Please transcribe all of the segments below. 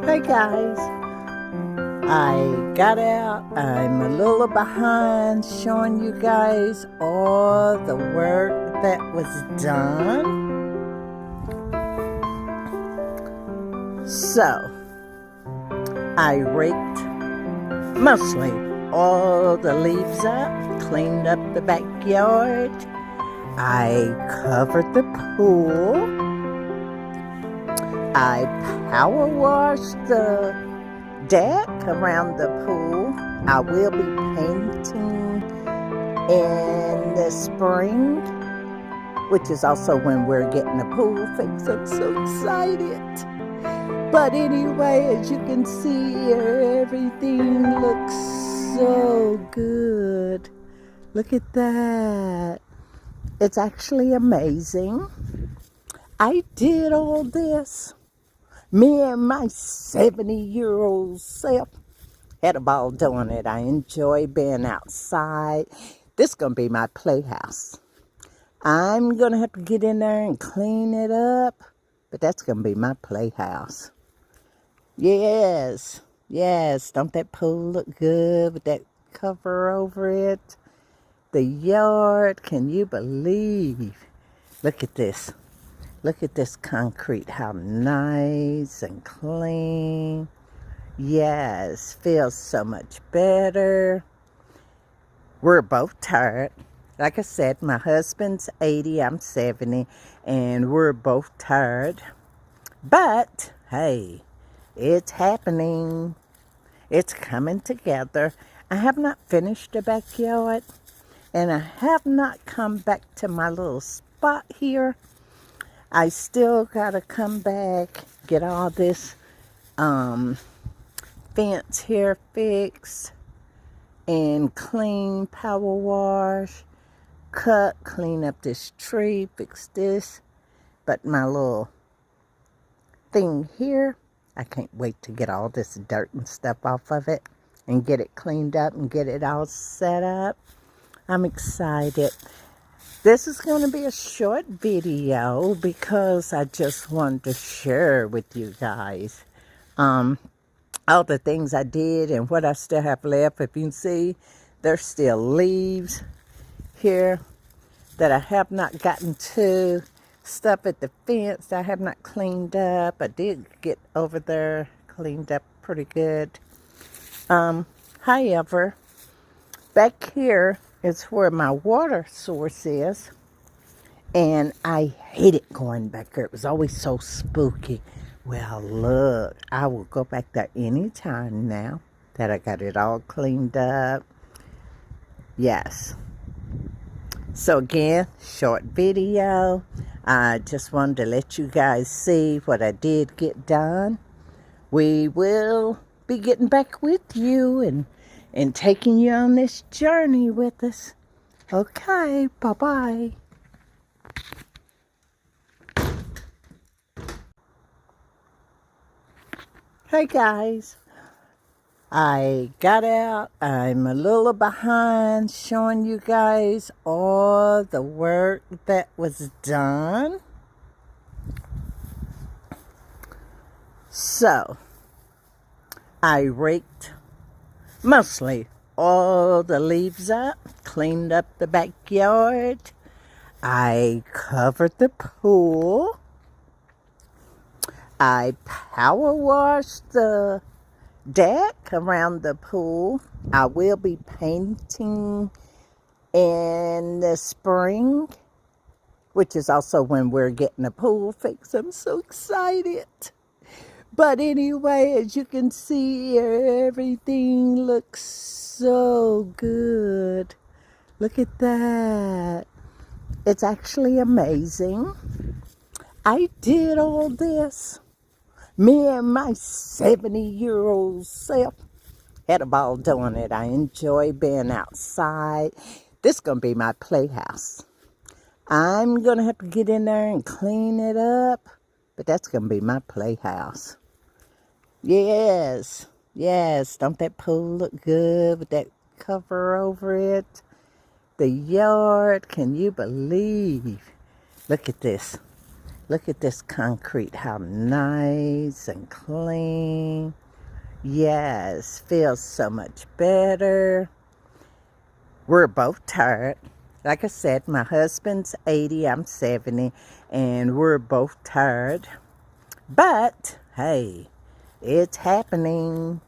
Hey guys, I got out. I'm a little behind showing you guys all the work that was done. So, I raked mostly all the leaves up, cleaned up the backyard. I covered the pool. I power washed the deck around the pool. I will be painting in the spring, which is also when we're getting a pool fixed. I'm so excited. But anyway, as you can see, everything looks so good. Look at that. It's actually amazing. I did all this. Me and my 70-year-old self had a ball doing it. I enjoy being outside. This is going to be my playhouse. I'm going to have to get in there and clean it up, but that's going to be my playhouse. Yes, don't that pool look good with that cover over it? The yard, can you believe? Look at this. Look at this concrete, how nice and clean. Yes, feels so much better. We're both tired. Like I said, my husband's 80, I'm 70, and we're both tired. But, hey, it's happening. It's coming together. I have not finished the backyard, and I have not come back to my little spot here. I still gotta come back, get all this fence here fixed and clean, power wash, cut, clean up this tree, fix this. But my little thing here, I can't wait to get all this dirt and stuff off of it and get it cleaned up and get it all set up. I'm excited. This is going to be a short video because I just wanted to share with you guys all the things I did and what I still have left. If you can see, there's still leaves here that I have not gotten to. Stuff at the fence I have not cleaned up. I did get over there cleaned up pretty good. However, back here is where my water source is, and I hated going back there. It was always so spooky. Well, look, I will go back there anytime now that I got it all cleaned up. Yes. So again, short video. I just wanted to let you guys see what I did get done. We will be getting back with you and taking you on this journey with us. Okay, bye-bye. Hey guys, I got out. I'm a little behind showing you guys all the work that was done. So, I raked mostly all the leaves up, cleaned up the backyard. I covered the pool. I power washed the deck around the pool. I will be painting in the spring, which is also when we're getting a pool fixed. I'm so excited. But anyway, as you can see, everything looks so good. Look at that. It's actually amazing. I did all this. Me and my 70-year-old self had a ball doing it. I enjoy being outside. This is going to be my playhouse. I'm going to have to get in there and clean it up, but that's going to be my playhouse. Yes, don't that pool look good with that cover over it? The yard, can you believe? Look at this. Look at this concrete, how nice and clean. Yes, feels so much better. We're both tired. Like I said, my husband's 80, I'm 70, and we're both tired. But, hey, it's happening.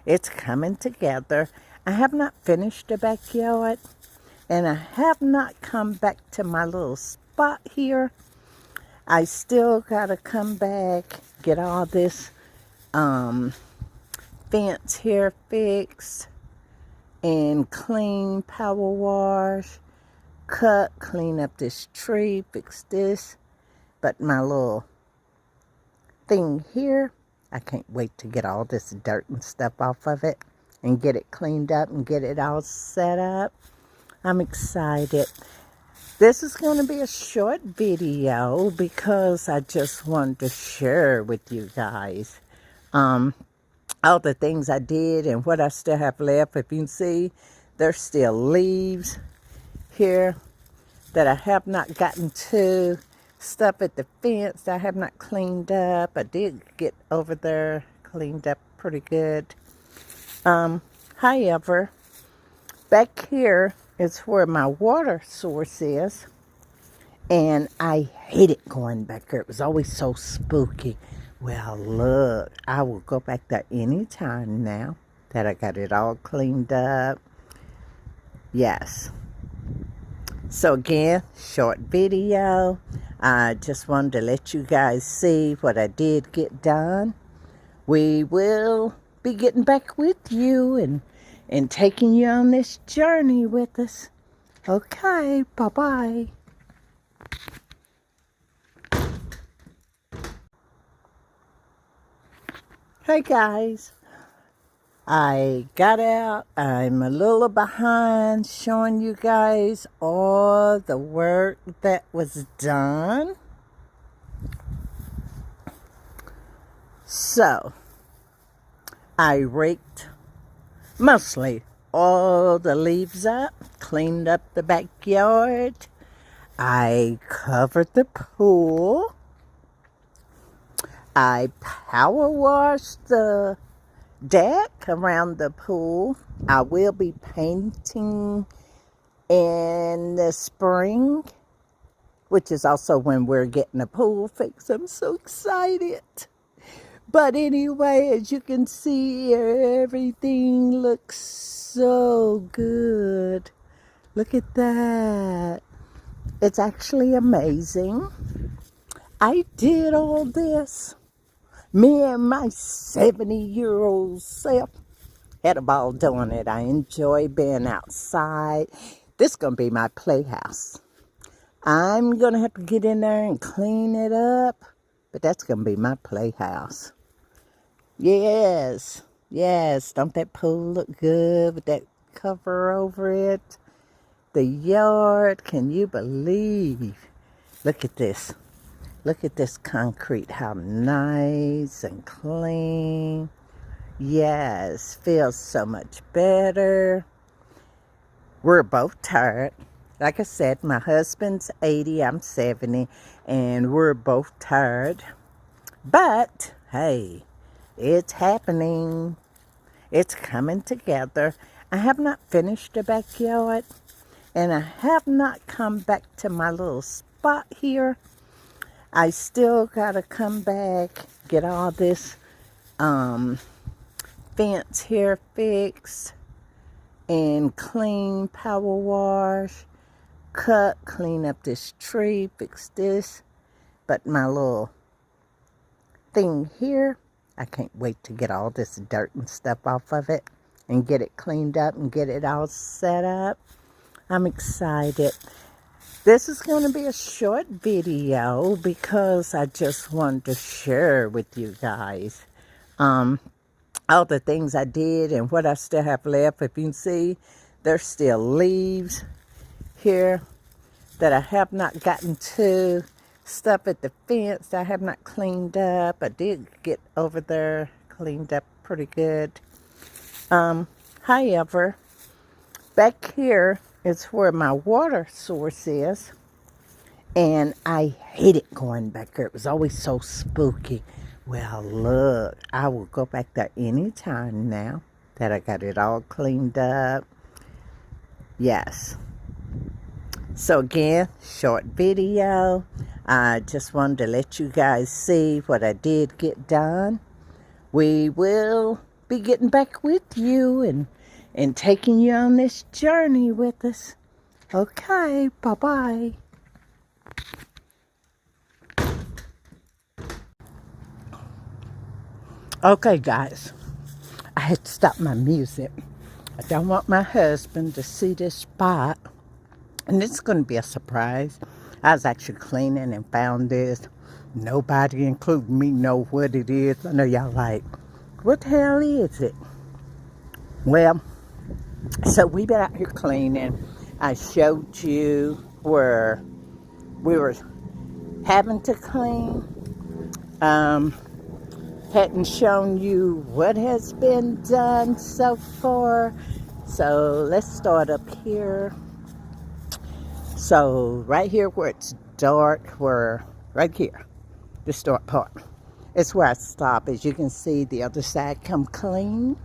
It's coming together. I have not finished the backyard, and I have not come back to my little spot here. I still gotta come back, get all this fence here fixed, and clean, power wash, cut, clean up this tree, fix this. But my little thing here, I can't wait to get all this dirt and stuff off of it and get it cleaned up and get it all set up. I'm excited. This is going to be a short video because I just wanted to share with you guys all the things I did and what I still have left. If you can see, there's still leaves here that I have not gotten to. Stuff at the fence I have not cleaned up. I did get over there cleaned up pretty good. However, back here is where my water source is. And I hated going back there. It was always so spooky. Well, look, I will go back there anytime now that I got it all cleaned up. Yes. So again, short video. I just wanted to let you guys see what I did get done. We will be getting back with you and taking you on this journey with us. Okay, bye-bye. Hey guys, I got out. I'm a little behind showing you guys all the work that was done. So, I raked mostly all the leaves up, cleaned up the backyard. I covered the pool. I power washed the deck around the pool. I will be painting in the spring, which is also when we're getting the pool fixed. I'm so excited. But anyway, as you can see, everything looks so good. Look at that. It's actually amazing. I did all this. Me and my 70-year-old self had a ball doing it. I enjoy being outside. This is going to be my playhouse. I'm going to have to get in there and clean it up, but that's going to be my playhouse. Yes, yes. Don't that pool look good with that cover over it? The yard, can you believe? Look at this. Look at this concrete, how nice and clean. Yes, feels so much better. We're both tired. Like I said, my husband's 80, I'm 70, and we're both tired. But, hey, it's happening. It's coming together. I have not finished the backyard, and I have not come back to my little spot here. I still gotta come back, get all this fence here fixed, and clean, power wash, cut, clean up this tree, fix this. But my little thing here, I can't wait to get all this dirt and stuff off of it and get it cleaned up and get it all set up. I'm excited. This is going to be a short video because I just wanted to share with you guys all the things I did and what I still have left. If you can see, there's still leaves here that I have not gotten to. Stuff at the fence I have not cleaned up. I did get over there cleaned up pretty good. However, back here is where my water source is. And I hated going back there. It was always so spooky. Well, look, I will go back there anytime now that I got it all cleaned up. Yes. So again, short video. I just wanted to let you guys see what I did get done. We will be getting back with you and taking you on this journey with us. Okay, bye-bye. Okay, guys, I had to stop my music. I don't want my husband to see this spot, and it's going to be a surprise. I was actually cleaning and found this. Nobody, including me, know what it is. I know y'all like, what the hell is it? Well, so we've been out here cleaning. I showed you where we were having to clean. Hadn't shown you what has been done so far. So let's start up here. So right here where it's dark, right here, this dark part, it's where I stop. As you can see, the other side come cleaned.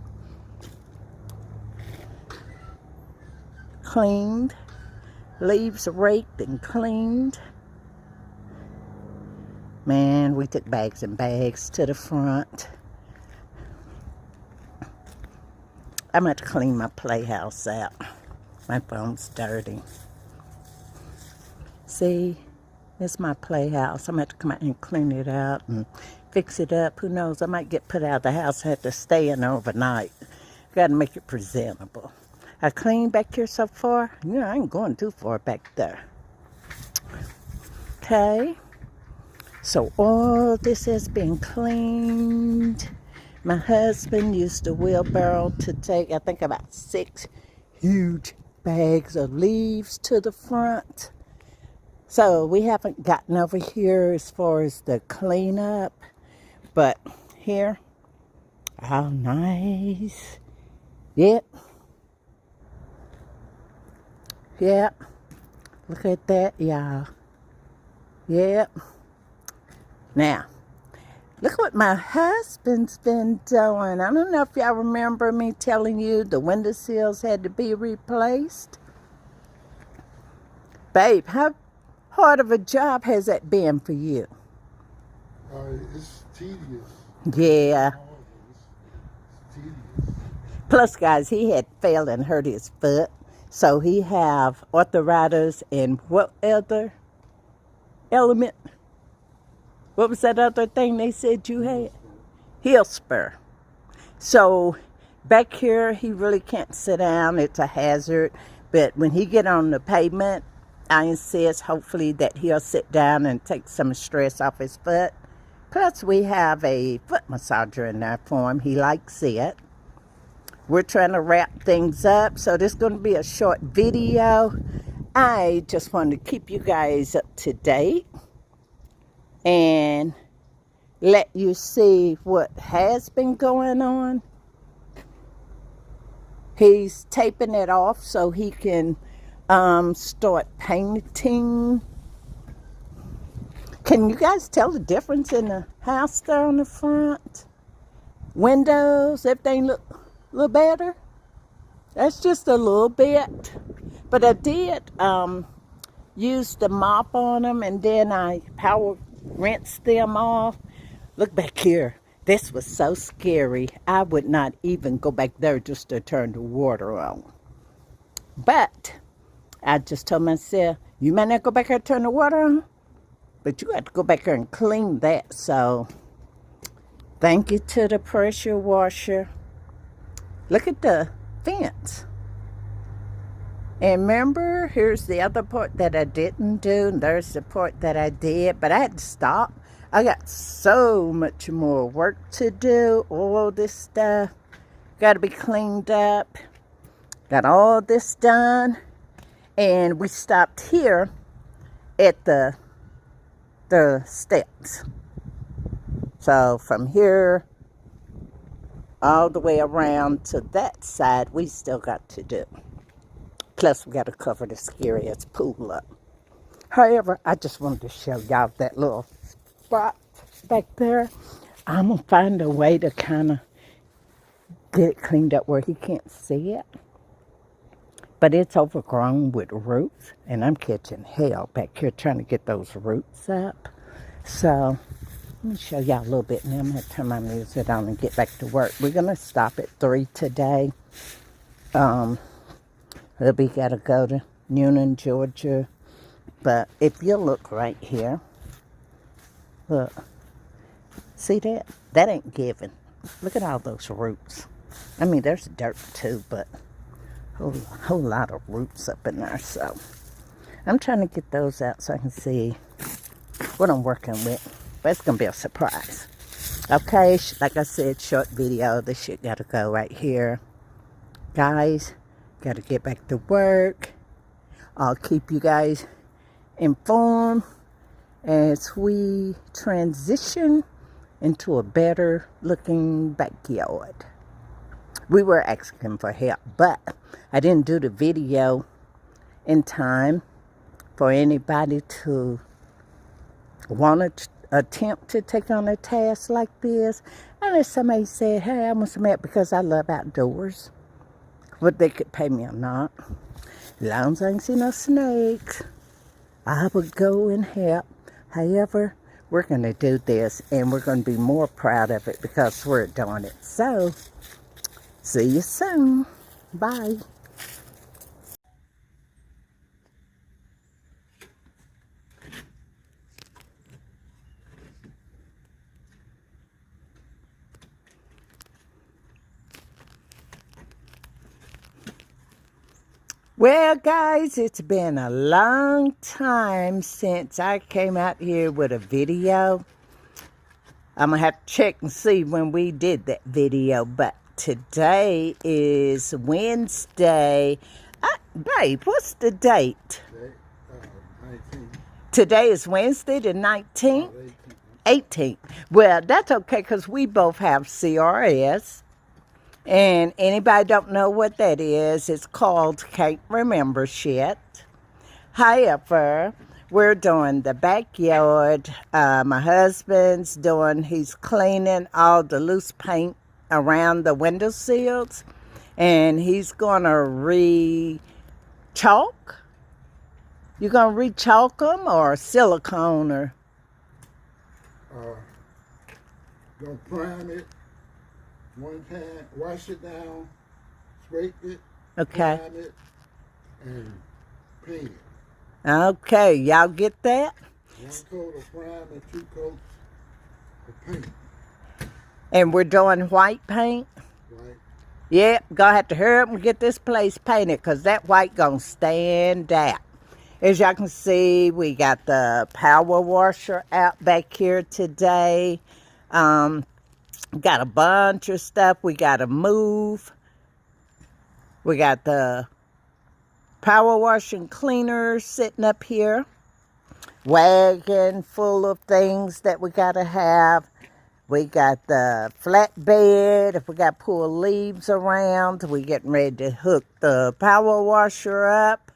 Leaves raked and cleaned. Man, we took bags and bags to the front. I'm going to clean my playhouse out. My phone's dirty. See, it's my playhouse. I'm going to come out and clean it out and fix it up. Who knows, I might get put out of the house, have to stay in overnight. Got to make it presentable. I cleaned back here so far. I ain't going too far back there. Okay. So all this has been cleaned. My husband used a wheelbarrow to take, I think, about 6 huge bags of leaves to the front. So we haven't gotten over here as far as the cleanup. But here, how nice. Yep. Look at that, y'all. Yep. Now, look what my husband's been doing. I don't know if y'all remember me telling you the windowsills had to be replaced. Babe, how hard of a job has that been for you? It's tedious. Yeah. It's tedious. Plus, guys, he had fell and hurt his foot. So he have arthritis and what other element? What was that other thing they said you had? Heel spur. So back here, he really can't sit down. It's a hazard. But when he get on the pavement, I insist hopefully that he'll sit down and take some stress off his foot. Plus, we have a foot massager in there for him. He likes it. We're trying to wrap things up. So this is going to be a short video. I just wanted to keep you guys up to date and let you see what has been going on. He's taping it off so he can start painting. Can you guys tell the difference in the house there on the front? Windows, everything look a little better. That's just a little bit. But I did use the mop on them, and then I power rinsed them off. Look back here. This was so scary. I would not even go back there just to turn the water on. But I just told myself, you may not go back here and turn the water on, but you have to go back here and clean that. So thank you to the pressure washer. Look at the fence. And remember, here's the other part that I didn't do, and there's the part that I did, but I had to stop. I got so much more work to do. All this stuff got to be cleaned up. Got all this done. And we stopped here at the steps. So from here all the way around to that side, we still got to do. Plus, we got to cover the scariest pool up. However, I just wanted to show y'all that little spot back there. I'm going to find a way to kind of get it cleaned up where he can't see it. But it's overgrown with roots, and I'm catching hell back here trying to get those roots up. So, let me show y'all a little bit, and then I'm going to turn my music on and get back to work. We're going to stop at 3 today. We got to go to Newnan, Georgia. But if you look right here, look, see that? That ain't giving. Look at all those roots. I mean, there's dirt too, but a whole lot of roots up in there. So I'm trying to get those out so I can see what I'm working with. But it's going to be a surprise. Okay, like I said, short video. This shit got to go right here. Guys, got to get back to work. I'll keep you guys informed as we transition into a better looking backyard. We were asking for help, but I didn't do the video in time for anybody to want to attempt to take on a task like this. Unless somebody said, hey, I want some help because I love outdoors. Whether they could pay me or not. As long as I ain't see no snakes, I would go and help. However, we're going to do this, and we're going to be more proud of it because we're doing it. So, see you soon. Bye. Well, guys, it's been a long time since I came out here with a video. I'm going to have to check and see when we did that video. But today is Wednesday. Babe, what's the date? 19. Today is Wednesday the 19th? 18th. Well, that's okay because we both have CRS. And anybody don't know what that is, it's called Can't Remember Shit. However, we're doing the backyard. My husband's he's cleaning all the loose paint around the windowsills. And he's going to re-chalk. You going to re-chalk them or silicone or? Gonna prime it one time, wash it down, scrape it, Okay. prime it, and paint it. Okay, y'all get that? One coat of prime and 2 coats of paint. And we're doing white paint? Right? Yep, gonna have to hurry up and get this place painted because that white gonna stand out. As y'all can see, we got the power washer out back here today. Got a bunch of stuff we gotta move. We got the power washing cleaner sitting up here. Wagon full of things that we gotta have. We got the flatbed. If we got to pull leaves around, we getting ready to hook the power washer up.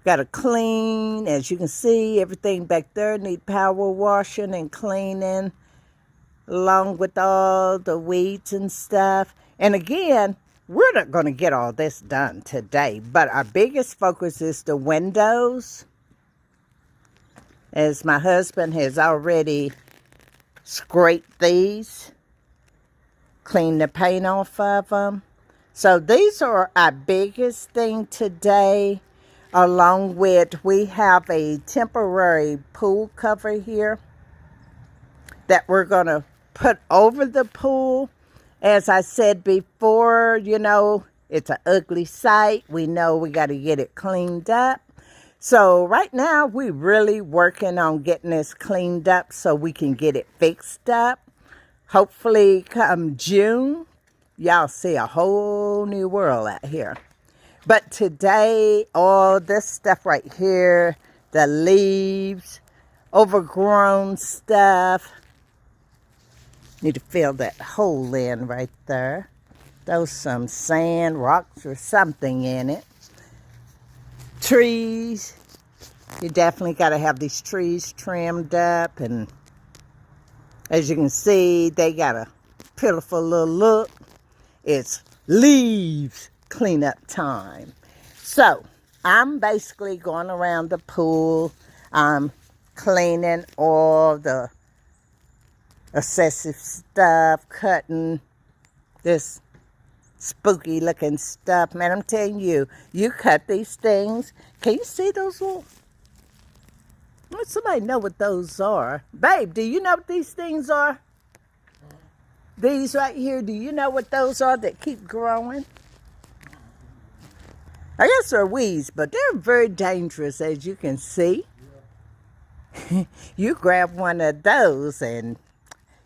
Got to clean. As you can see, everything back there need power washing and cleaning, along with all the weeds and stuff. And again, we're not going to get all this done today, but our biggest focus is the windows. As my husband has already scraped these, cleaned the paint off of them. So these are our biggest thing today, along with we have a temporary pool cover here that we're going to put over the pool. As I said before, you know, it's an ugly sight. We know we got to get it cleaned up. So right now, we're really working on getting this cleaned up so we can get it fixed up. Hopefully, come June, y'all see a whole new world out here. But today, all this stuff right here, the leaves, overgrown stuff. Need to fill that hole in right there. Throw some sand, rocks, or something in it. trees. You definitely got to have these trees trimmed up. And as you can see, they got a pitiful little look. It's leaves cleanup time. So I'm basically going around the pool. I'm cleaning all the excessive stuff, cutting this spooky looking stuff. Man, I'm telling you, you cut these things. Can you see those little... Let somebody know what those are. Babe, do you know what these things are? These right here, do you know what those are that keep growing? I guess they're weeds, but they're very dangerous, as you can see. You grab one of those and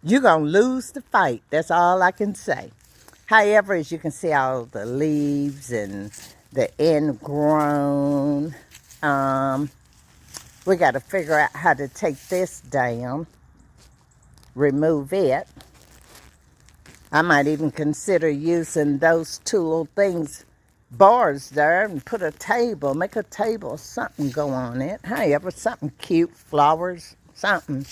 you're going to lose the fight. That's all I can say. However, as you can see, all the leaves and the ingrown. We got to figure out how to take this down, remove it. I might even consider using those two little things, bars there, and put a table, make a table, something go on it. However, something cute, flowers, something.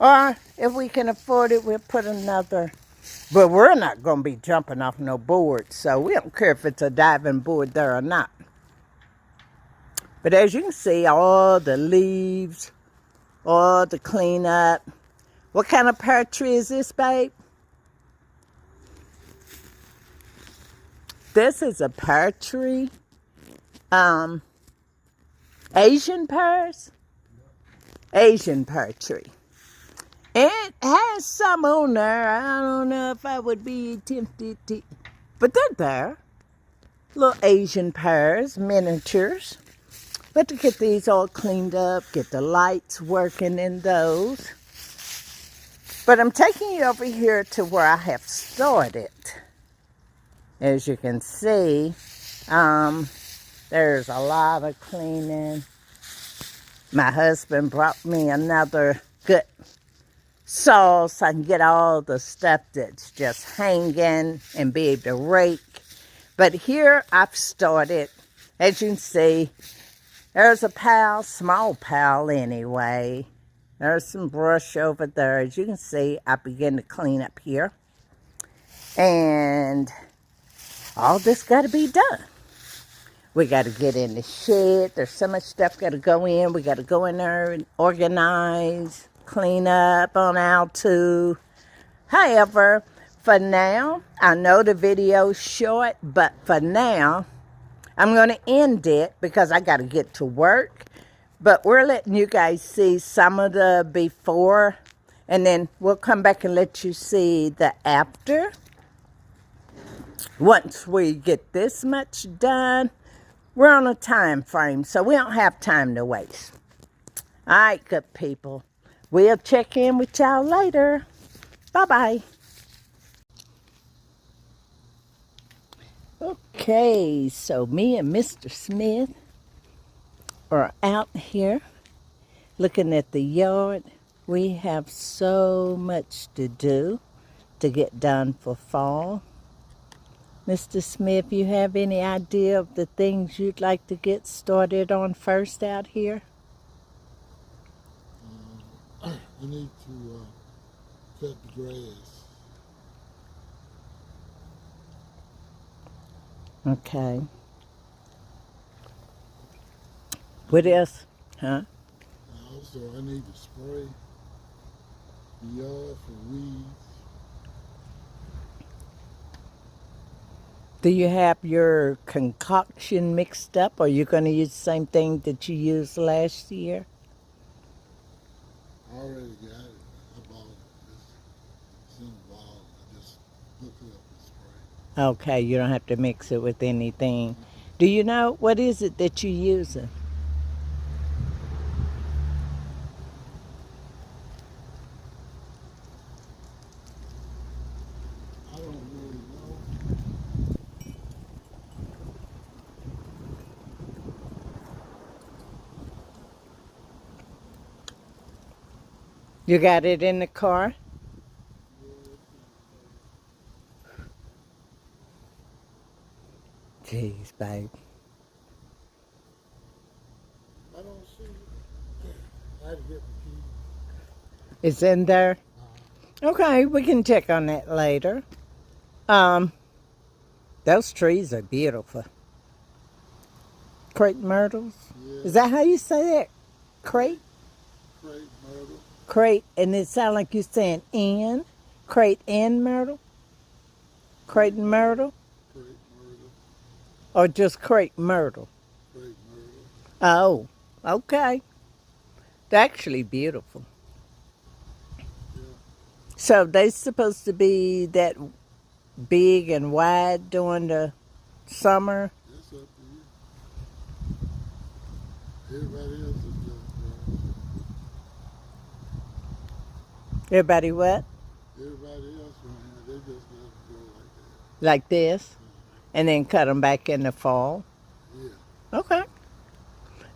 Or if we can afford it, we'll put another. But we're not going to be jumping off no board, so we don't care if it's a diving board there or not. But as you can see, all the leaves, all the cleanup. What kind of pear tree is this, babe? This is a pear tree. Asian pears? Asian pear tree. It has some on there. I don't know if I would be tempted to, but they're there. Little Asian pears, miniatures. But to get these all cleaned up, get the lights working in those. But I'm taking you over here to where I have started. As you can see, there's a lot of cleaning. My husband brought me another good saw so I can get all the stuff that's just hanging and be able to rake. But here I've started, as you can see, there's a pile, small pile anyway. There's some brush over there. As you can see, I begin to clean up here. And all this got to be done. We got to get in the shed. There's so much stuff got to go in. We got to go in there and organize, clean up on our too. However, for now, I know the video's short, but for now, I'm going to end it because I got to get to work. But we're letting you guys see some of the before, and then we'll come back and let you see the after. Once we get this much done, we're on a time frame, so we don't have time to waste. All right, good people. We'll check in with y'all later. Bye-bye. Okay, so me and Mr. Smith are out here looking at the yard. We have so much to do to get done for fall. Mr. Smith, you have any idea of the things you'd like to get started on first out here? I need to cut the grass. Okay. What else? Huh? Also, I need to spray the yard for weeds. Do you have your concoction mixed up, or are you going to use the same thing that you used last year? I already got it. I bought it. It's in the bottle. I just hook it up and spray. Okay, you don't have to mix it with anything. Do you know, what is it that you're using? I don't really know. You got it in the car? Jeez, babe. to get the key. It's in there? Okay, we can check on that later. Those trees are beautiful. Crepe myrtles? Yeah. Is that how you say that? Crepe? Crepe myrtle. Crepe, and it sounds like you're saying and? Crepe and myrtle? Crepe and myrtle? Crepe myrtle. Or just crepe myrtle? Crepe myrtle. Oh, okay. They're actually beautiful. Yeah. So they're supposed to be that big and wide during the summer? That's up to you. Everybody else is just Everybody what? everybody else around here, they just let it go like that. Like this? And then cut them back in the fall? Yeah. Okay.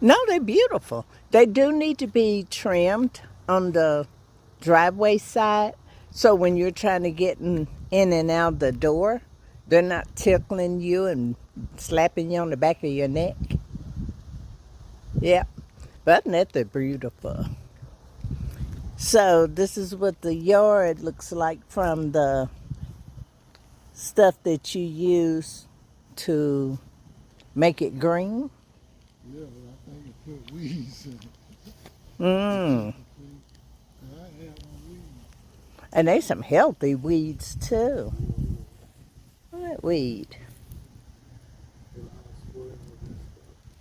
No, they're beautiful. They do need to be trimmed on the driveway side, so when you're trying to get in and out the door, they're not tickling you and slapping you on the back of your neck. Yep. But that they're beautiful. So this is what the yard looks like from the stuff that you use to make it green. Yeah, but I think it put weeds in it. Mm. And I had on weeds. And there's some healthy weeds too. Look at that weed. But I was spoiling with this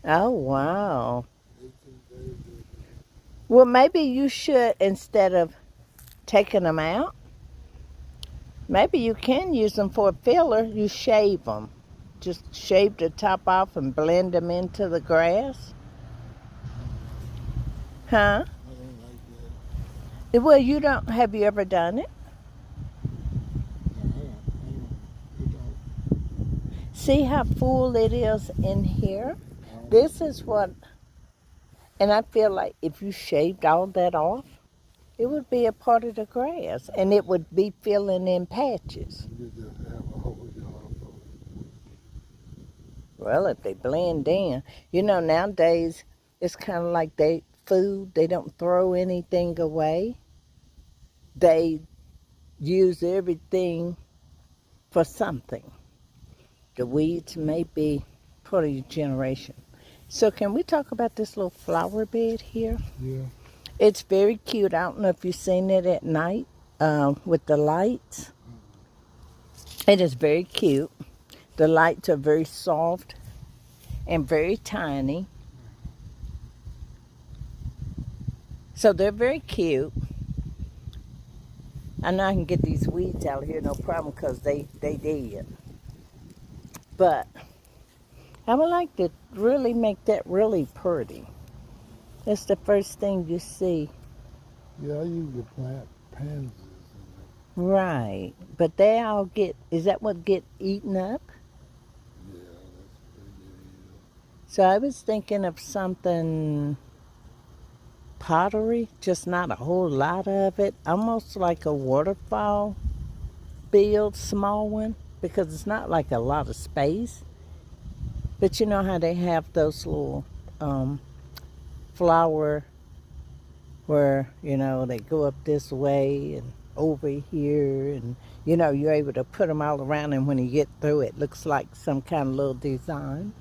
Oh, wow. 18 days ago. Well, maybe you should, instead of taking them out, maybe you can use them for a filler. You shave them. Just shave the top off and blend them into the grass. Huh? I don't like that. Well, you don't. Have you ever done it? No, I don't. See how full it is in here? This is what, and I feel like if you shaved all that off, it would be a part of the grass and it would be filling in patches. You just have a whole yard full. Well, if they blend in, you know, nowadays it's kind of like food, they don't throw anything away. They use everything for something. The weeds may be part of your generation. So can we talk about this little flower bed here? Yeah. It's very cute. I don't know if you've seen it at night with the lights. It is very cute. The lights are very soft and very tiny. So they're very cute. I know I can get these weeds out of here, no problem, because they did. But I would like to really make that really pretty. That's the first thing you see. Yeah, I usually plant pansies in Right. But they all get, is that what get eaten up? it. Yeah, that's pretty. So I was thinking of something pottery, just not a whole lot of it. Almost like a waterfall build, small one, because it's not like a lot of space. But you know how they have those little flower where, you know, they go up this way and over here, and you know, you're able to put them all around, and when you get through, it looks like some kind of little design.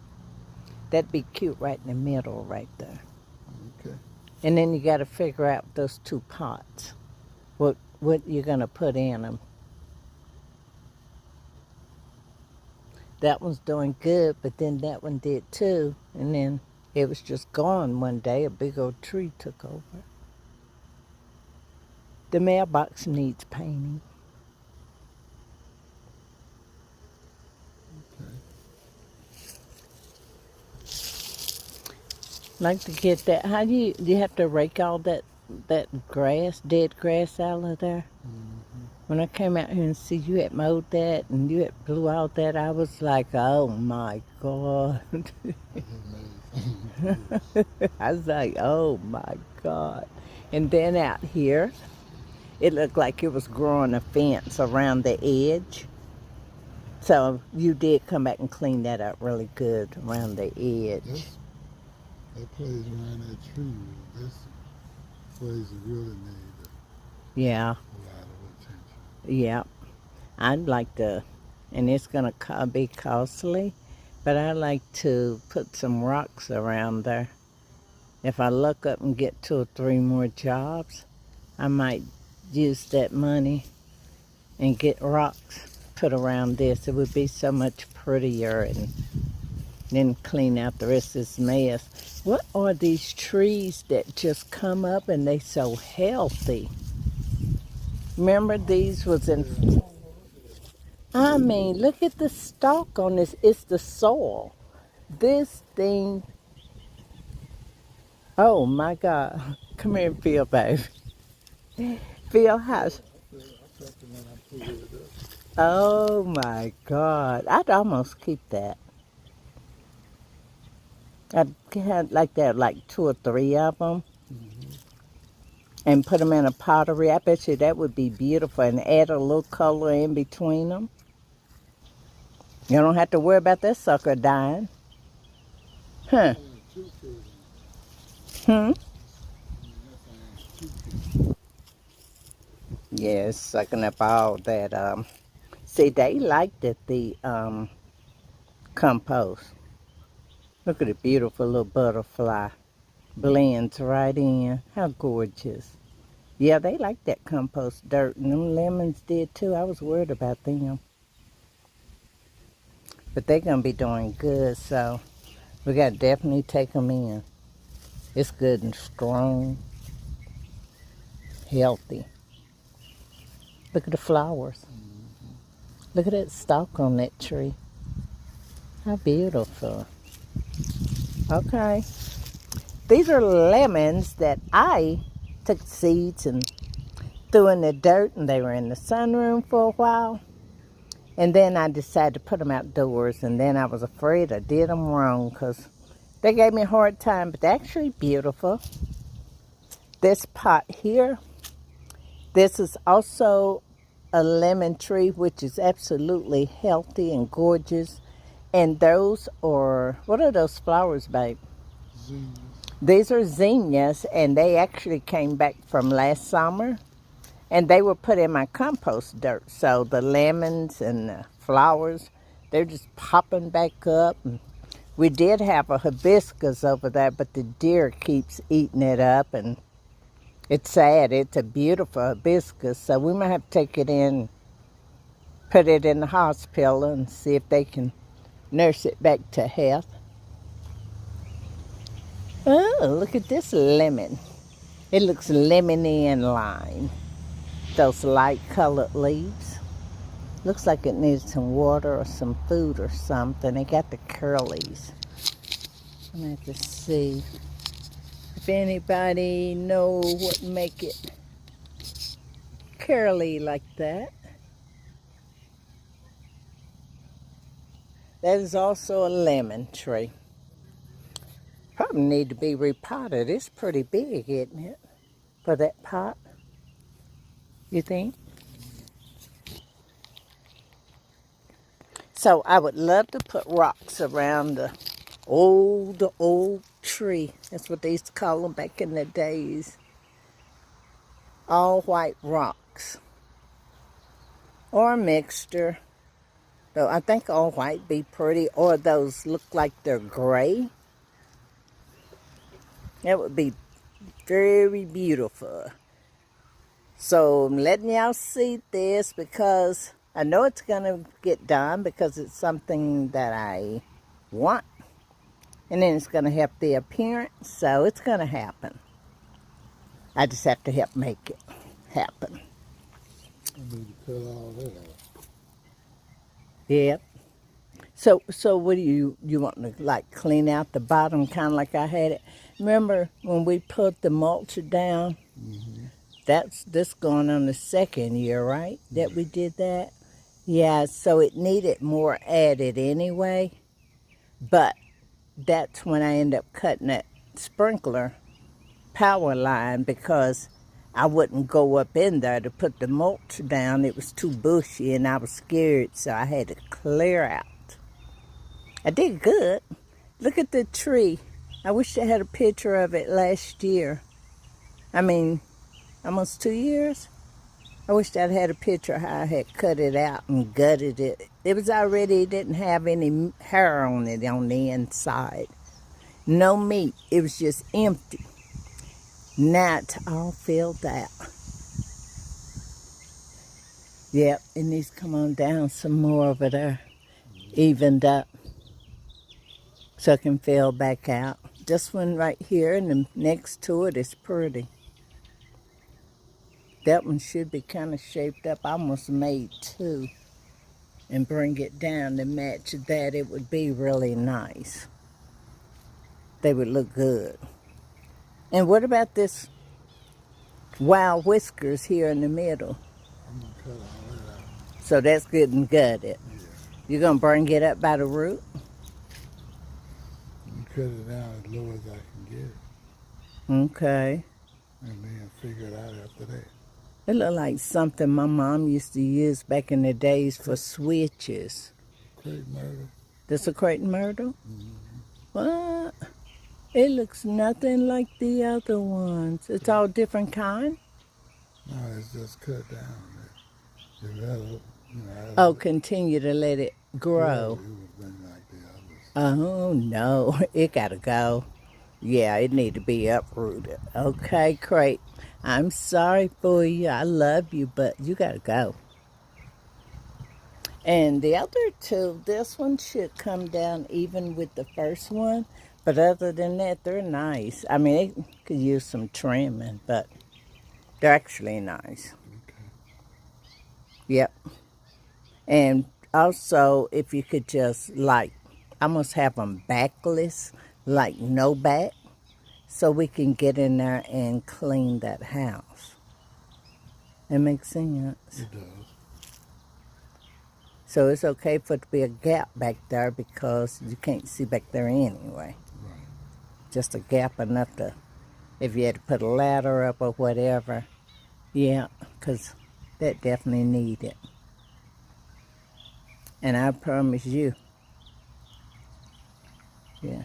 That'd be cute right in the middle right there. Okay. And then you got to figure out those two pots, what you're going to put in them. That one's doing good, but then that one did too, and then it was just gone one day. A big old tree took over. The mailbox needs painting. Like to get that. How do you have to rake all that grass, dead grass out of there? Mm-hmm. When I came out here and see you had mowed that and you had blew out that, I was like, oh my God. I was like, oh my God. And then out here, it looked like it was growing a fence around the edge. So you did come back and clean that up really good around the edge. That place around that tree was this. place really need Yeah, a lot of attention. yeah. I'd like to, and it's going to be costly, but I'd like to put some rocks around there. If I look up and get 2 or 3 more jobs, I might use that money and get rocks put around this. It would be so much prettier, and then clean out the rest of this mess. What are these trees that just come up and they so healthy? Remember these was in, I mean, look at the stalk on this. It's the soil. This thing, oh my God. Come here and feel, baby. Feel how, I felt it when I pulled it up. oh my God. I'd almost keep that. I'd have like that, like 2 or 3 of them, and put them in a pottery. I bet you that would be beautiful, and add a little color in between them. You don't have to worry about that sucker dying. Huh? Hmm? Yeah, it's sucking up all that. See, they liked it, the compost. Look at the beautiful little butterfly. Blends right in. How gorgeous. Yeah, they like that compost dirt, and them lemons did too. I was worried about them. But they're going to be doing good, so we got to definitely take them in. It's good and strong, healthy. Look at the flowers. Look at that stalk on that tree. How beautiful. Okay. These are lemons that I took seeds and threw in the dirt, and they were in the sunroom for a while. And then I decided to put them outdoors, and then I was afraid I did them wrong because they gave me a hard time, but they're actually beautiful. This pot here, this is also a lemon tree, which is absolutely healthy and gorgeous. And those are, what are those flowers, babe? Zinnias. These are zinnias, and they actually came back from last summer, and they were put in my compost dirt. So the lemons and the flowers, they're just popping back up. And we did have a hibiscus over there, but the deer keeps eating it up, and it's sad. It's a beautiful hibiscus, so we might have to take it in, put it in the hospital, and see if they can nurse it back to health. Oh, look at this lemon. It looks lemony and lime. Those light colored leaves. Looks like it needs some water or some food or something. They got the curlies. I'm gonna have to see if anybody know what make it curly like that. That is also a lemon tree. Probably need to be repotted. It's pretty big, isn't it, for that pot? You think? So I would love to put rocks around the old tree. That's what they used to call them back in the days. All white rocks. Or a mixture. Though I think all white be pretty. Or those look like they're gray. That would be very beautiful. So I'm letting y'all see this because I know it's going to get done because it's something that I want. And then it's going to help the appearance, so it's going to happen. I just have to help make it happen. I need to cut all that off. Yep. So what do you want to like clean out the bottom kind of like I had it? Remember when we put the mulch down? That's this going on the 2nd year, right? That we did that? Yeah, so it needed more added anyway. But that's when I ended up cutting that sprinkler power line because I wouldn't go up in there to put the mulch down. It was too bushy and I was scared, so I had to clear out. I did good. Look at the tree. I wish I had a picture of it last year. I mean, almost 2 years. I wished I'd had a picture of how I had cut it out and gutted it. It didn't have any hair on it on the inside. No meat. It was just empty. Now it's all filled out. Yep, it needs to come on down some more over there. Evened up. So it can fill back out. This one right here and the next to it is pretty. That one should be kind of shaped up. I almost made two and bring it down to match that. It would be really nice. They would look good. And what about this wild whiskers here in the middle? I'm gonna cut all that out. So that's good and gutted. Yeah. You're going to bring it up by the root? You cut it down as low as I can get it. Okay. And then figure it out after that. It looked like something my mom used to use back in the days for switches. Crepe myrtle. This a crepe myrtle? Mm-hmm. What? It looks nothing like the other ones. It's all different kind? No, it's just cut down. Develop, Oh, continue to let it grow. It would been like the others. Oh, no. It got to go. Yeah, it need to be uprooted. Okay, crepe. I'm sorry for you. I love you, but you got to go. And the other two, this one should come down even with the first one. But other than that, they're nice. I mean, they could use some trimming, but they're actually nice. Okay. Yep. And also, if you could just, like, almost have them backless, like no back, so we can get in there and clean that house. That makes sense. It does. So it's okay for it to be a gap back there because you can't see back there anyway. Right. Just a gap enough to, if you had to put a ladder up or whatever. Yeah, because that definitely need it. And I promise you, yeah,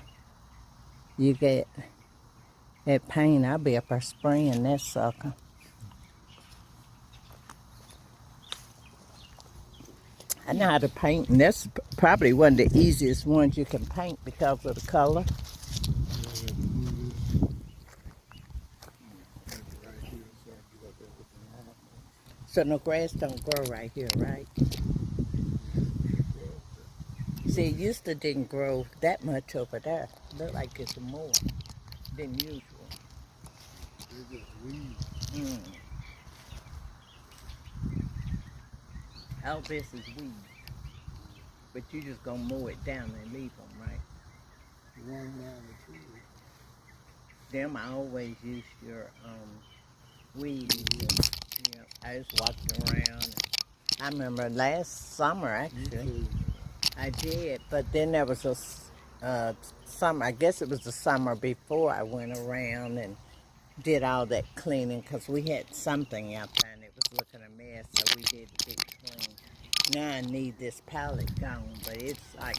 you get that paint, I'll be up there spraying that sucker. I know how to paint, and that's probably one of the easiest ones you can paint because of the color. So no grass don't grow right here, right? See, it used to didn't grow that much over there. Look like it's more than usual. They're just weeds. All this is weed. But you just gonna mow it down and leave them, right? One down the tree. Them, I always use your weed eater. Yeah, I just walked around. I remember last summer, actually, I did. But then there was a summer, I guess it was the summer before I went around and did all that cleaning because we had something out there and it was looking a mess, so we did a big clean. Now I need this pallet gone, but it's like,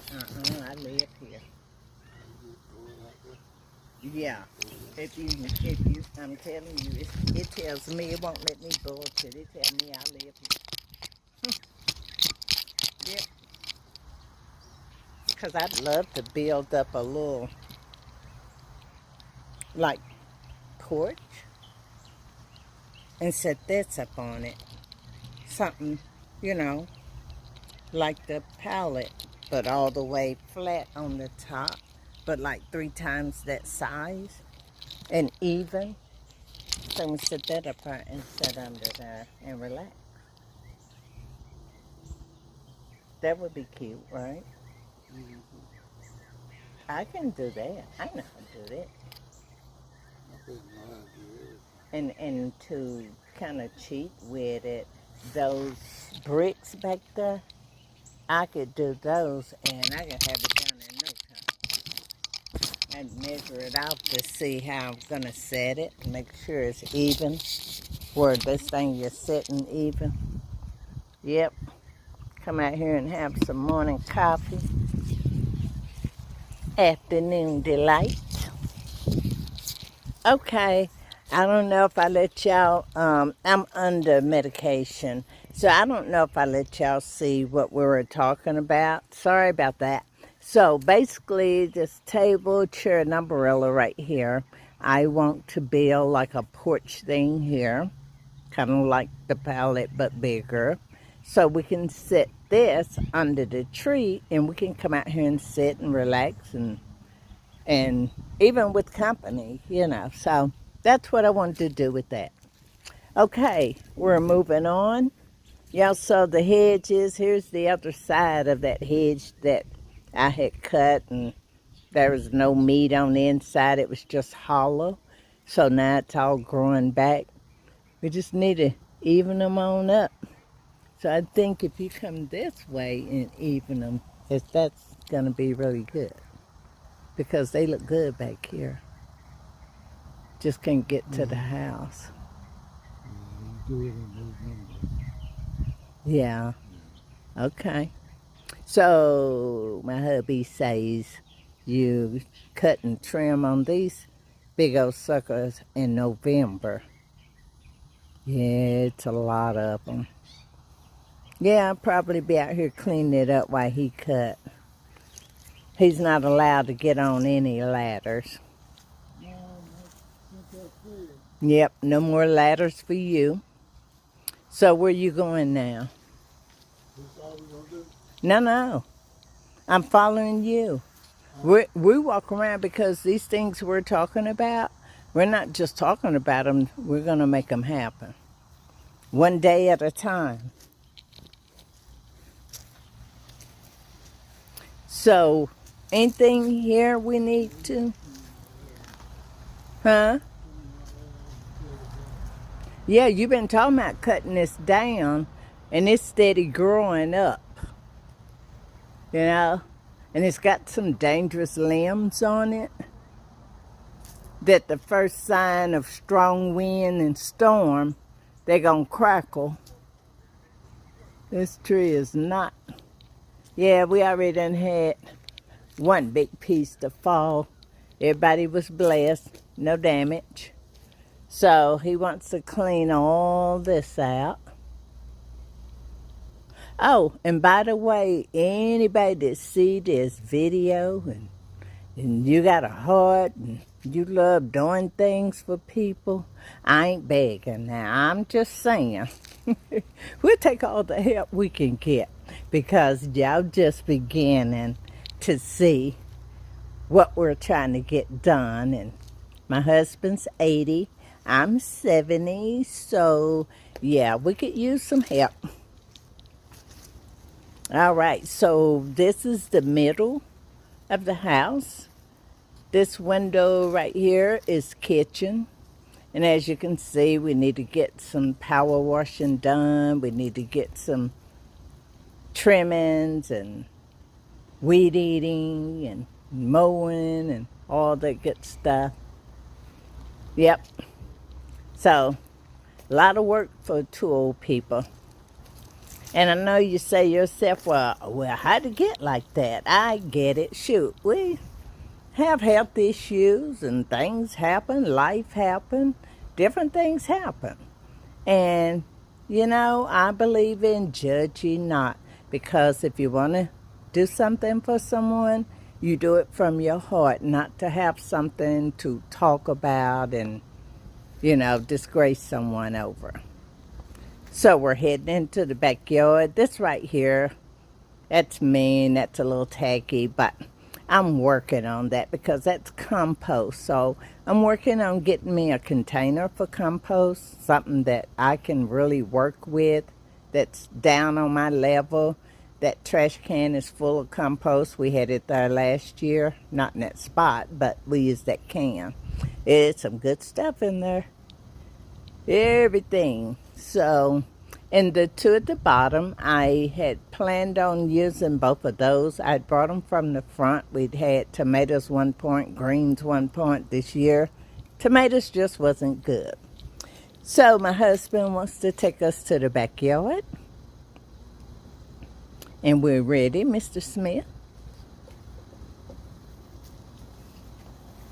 I live here. Yeah, if you, I'm telling you, it tells me, it won't let me bullshit. It tells me I live here. Yep. Because I'd love to build up a little, like, porch and set this up on it. Something, like the pallet, but all the way flat on the top, but like 3 times that size and even. So we set that up there and sit under there and relax. That would be cute, right? Mm-hmm. I can do that. I know how to do that. I think mine do it. And to kind of cheat with it, those bricks back there, I could do those and I could have it done in no time. I'd measure it out to see how I'm going to set it, make sure it's even, where this thing is sitting even. Yep. Come out here and have some morning coffee. Afternoon delight. Okay, I don't know if I let y'all, I'm under medication, so I don't know if I let y'all see what we were talking about. Sorry about that. So basically, this table, chair, and umbrella right here, I want to build like a porch thing here, kind of like the pallet but bigger. So we can sit this under the tree and we can come out here and sit and relax and even with company, you know. So that's what I wanted to do with that. Okay, we're moving on. Y'all saw the hedges. Here's the other side of that hedge that I had cut, and there was no meat on the inside. It was just hollow. So now it's all growing back. We just need to even them on up. So I think if you come this way and even them, that's going to be really good because they look good back here. Just can't get to the house. You do it in November. Yeah. Okay. So my hubby says you cut and trim on these big old suckers in November. Yeah, it's a lot of them. Yeah, I'll probably be out here cleaning it up while he cut. He's not allowed to get on any ladders. Yep, no more ladders for you. So where you going now? That's all we gonna do? No. I'm following you. We walk around because these things we're talking about, we're not just talking about them, we're going to make them happen. One day at a time. So, anything here we need to? Huh? Yeah, you've been talking about cutting this down, and it's steady growing up. You know? And it's got some dangerous limbs on it. That the first sign of strong wind and storm, they're going to crackle. This tree is not. Yeah, we already done had one big piece to fall. Everybody was blessed, no damage. So he wants to clean all this out. Oh, and by the way, anybody that see this video and you got a heart and you love doing things for people, I ain't begging now. I'm just saying. We'll take all the help we can get because y'all just beginning to see what we're trying to get done. And my husband's 80, I'm 70, so yeah, we could use some help. All right, so this is the middle of the house. This window right here is kitchen. And as you can see, we need to get some power washing done. We need to get some trimmings and weed eating and mowing and all that good stuff. Yep. So, a lot of work for two old people. And I know you say yourself, well, how'd it get like that? I get it. Shoot, we have health issues and things happen, life happen, different things happen. And, you know, I believe in judging not, because if you want to do something for someone, you do it from your heart, not to have something to talk about and, you know, disgrace someone over. So we're heading into the backyard. This right here, that's mean, that's a little tacky, but I'm working on that because that's compost. So I'm working on getting me a container for compost, something that I can really work with, that's down on my level. That trash can is full of compost. We had it there last year, not in that spot, but we used that can. It's some good stuff in there. Everything. So, and the two at the bottom, I had planned on using both of those. I brought them from the front. We'd had tomatoes one point, greens one point this year. Tomatoes just wasn't good. So my husband wants to take us to the backyard. And we're ready, Mr. Smith.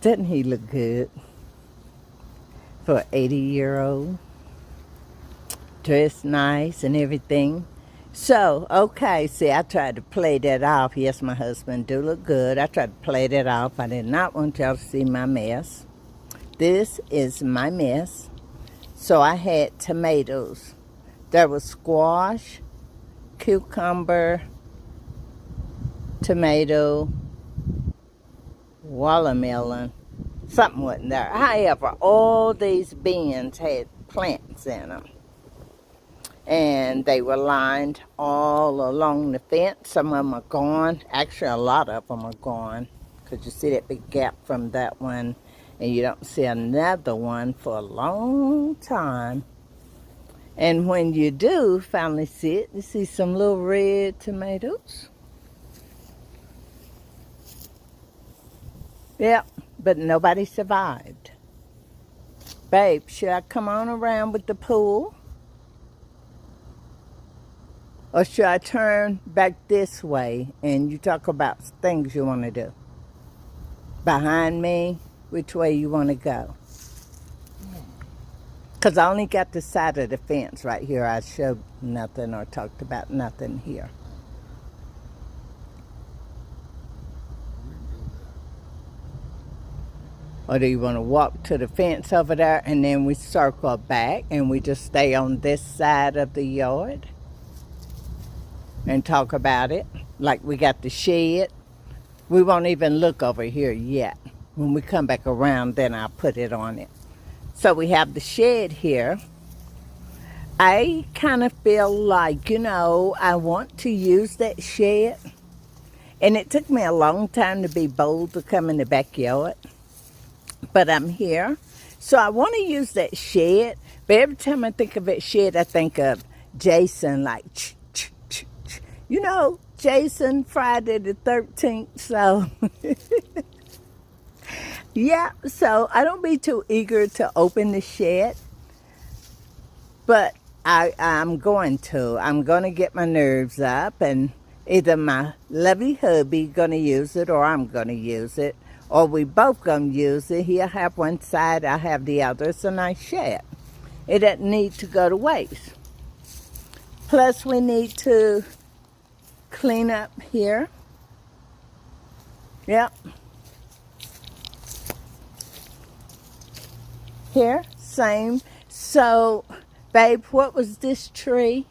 Doesn't he look good? for an 80-year-old. Dressed nice and everything. So, okay, see, I tried to play that off. Yes, my husband do look good. I tried to play that off. I did not want y'all to see my mess. This is my mess. So I had tomatoes. There was squash, cucumber, tomato, watermelon. Something wasn't there. However, all these bins had plants in them. And they were lined all along the fence. Some of them are gone. Actually, a lot of them are gone. Because you see that big gap from that one. And you don't see another one for a long time. And when you do finally see it, you see some little red tomatoes. Yep, but nobody survived. Babe, should I come on around with the pool? Or should I turn back this way and you talk about things you want to do? Behind me, which way you want to go? Because I only got the side of the fence right here. I showed nothing or talked about nothing here. Or do you want to walk to the fence over there and then we circle back and we just stay on this side of the yard and talk about it? Like we got the shed. We won't even look over here yet. When we come back around, then I'll put it on it. So we have the shed here. I kind of feel like, I want to use that shed. And it took me a long time to be bold to come in the backyard. But I'm here. So I want to use that shed. But every time I think of that shed, I think of Jason, like, Jason, Friday the 13th. So, yeah. So I don't be too eager to open the shed. But I'm going to. I'm going to get my nerves up. And either my lovely hubby going to use it or I'm going to use it. Or we both going to use it. He'll have one side, I'll have the other. It's a nice shed. It doesn't need to go to waste. Plus, we need to clean up here. Yep. Here, same. So, babe, what was this tree?